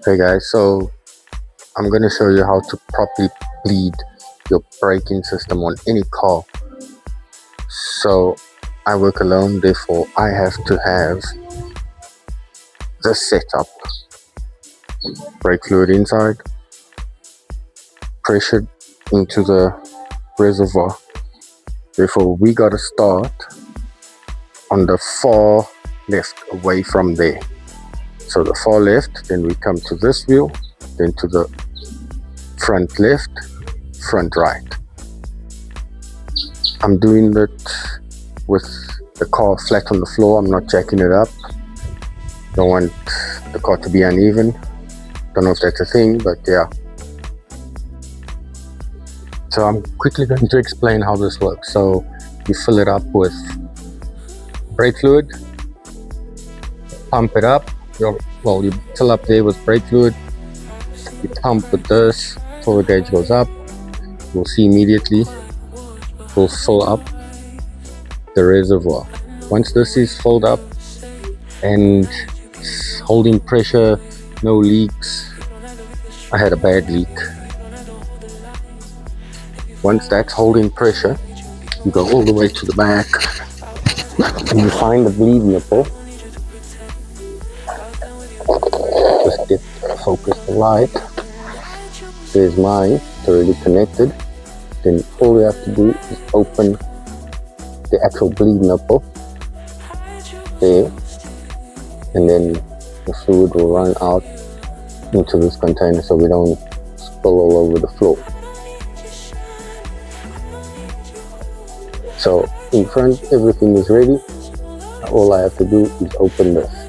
Hey guys, so I'm going to show you how to properly bleed your braking system on any car. So I work alone, therefore I have to have this setup. Brake fluid inside, pressure into the reservoir. Therefore we got to start on the far left, away from there. So the far left, then we come to this wheel, then to the front left, front right. I'm doing that with the car flat on the floor. I'm not jacking it up. Don't want the car to be uneven. Don't know if that's a thing, but yeah. So I'm quickly going to explain how this works. So you fill it up with brake fluid, pump it up. You fill up there with brake fluid, you pump with this till the gauge goes up. You'll see immediately it will fill up the reservoir. Once this is filled up and it's holding pressure, no leaks. I had a bad leak. Once that's holding pressure, you go all the way to the back and you find the bleed nipple. Just get focus the light. There's mine, it's already connected. Then all you have to do is open the actual bleed nipple there, and then the fluid will run out into this container so we don't spill all over the floor. So in front everything is ready. All I have to do is open this.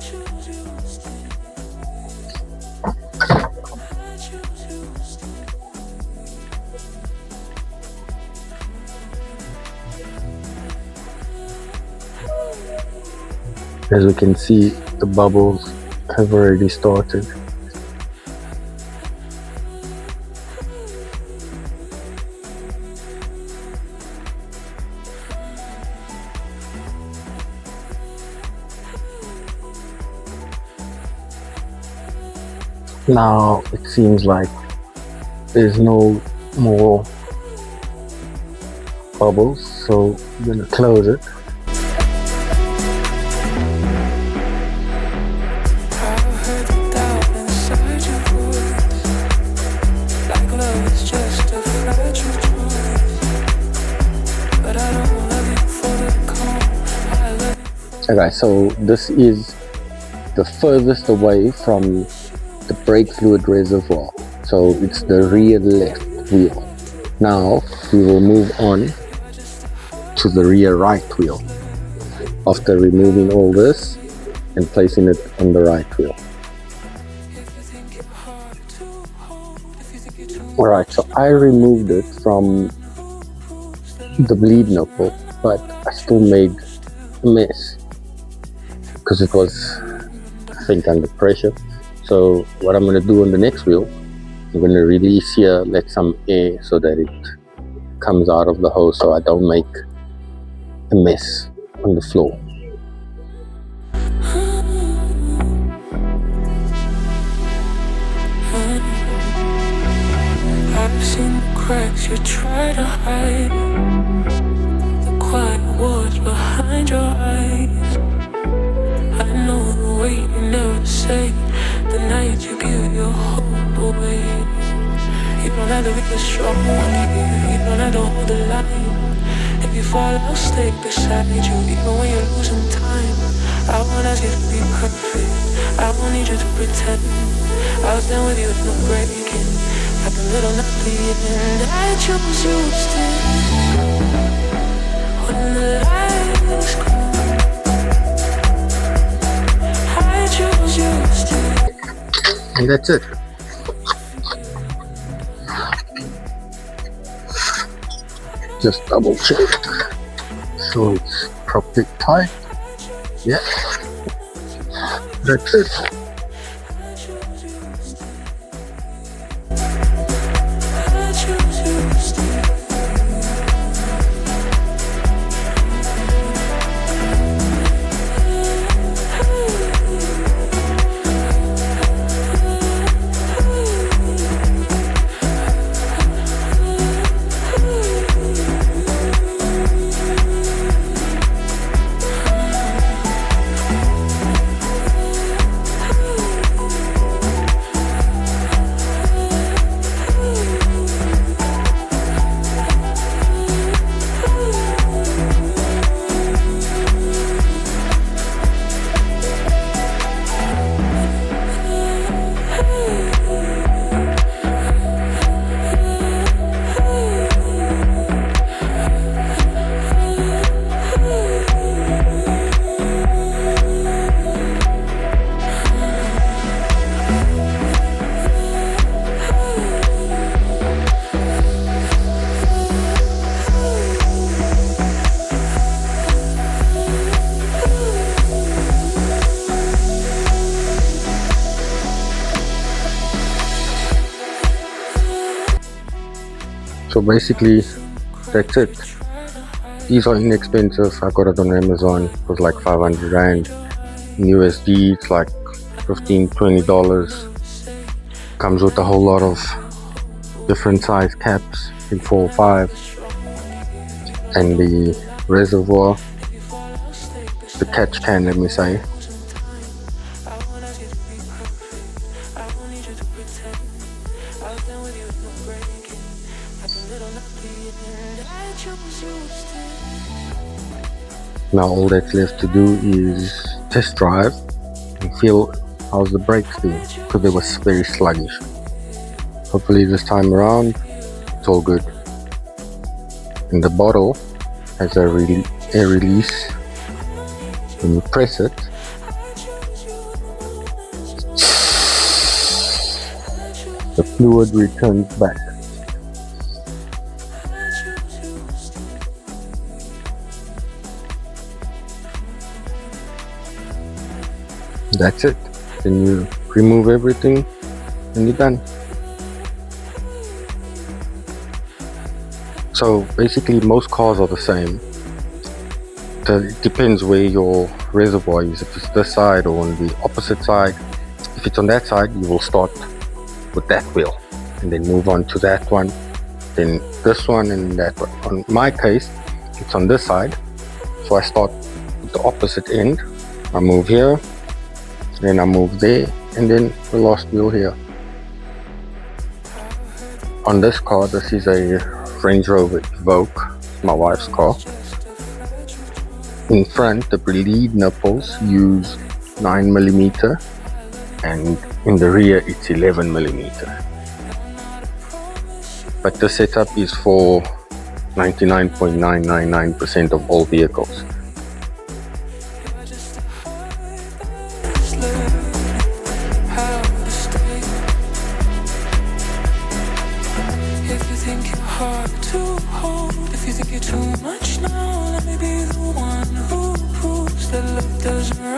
As we can see, the bubbles have already started. Now it seems like there's no more bubbles, so I'm going to close it. Okay, so this is the furthest away from the brake fluid reservoir. So it's the rear left wheel. Now we will move on to the rear right wheel after removing all this and placing it on the right wheel. Alright, so I removed it from the bleed nipple, but I still made a mess because it was, I think, under pressure. So what I'm going to do on the next wheel, I'm going to release here, let some air so that it comes out of the hose so I don't make a mess on the floor. I've seen the cracks you try to hide, the quiet words behind your eyes. I know the way you never say, the night you give your hope away. You don't have to be the strong one here, you don't have to hold the line. If you fall, I'll stay beside you, even when you're losing time. I won't ask you to be perfect, I won't need you to pretend. I'll stand with you with no breaking, like a little not the end. I chose you still, when the lights go. And that's it. Just double check so it's properly tight. Yeah, that's it. So basically, that's it. These are inexpensive. I got it on Amazon. It was like 500 Rand. In USD, it's like $15-20. Comes with a whole lot of different size caps, I think 4 or 5. And the reservoir, the catch can, let me say. Now all that's left to do is test drive and feel how's the brakes doing, because they were very sluggish. Hopefully this time around it's all good. And the bottle has a air release. When you press it, the fluid returns back. That's it. Then you remove everything and you're done. So basically most cars are the same. It depends where your reservoir is, if it's this side or on the opposite side. If it's on that side, you will start with that wheel and then move on to that one, then this one and that one. On my case, it's on this side, so I start with the opposite end. I move here, then I move there, and then the last wheel here. On this car, this is a Range Rover Evoque, my wife's car. In front, the bleed nipples use 9mm, and in the rear it's 11mm. But the setup is for 99.999% of all vehicles. If you think you're hard to hold, if you think you're too much now, let me be the one who proves that love doesn't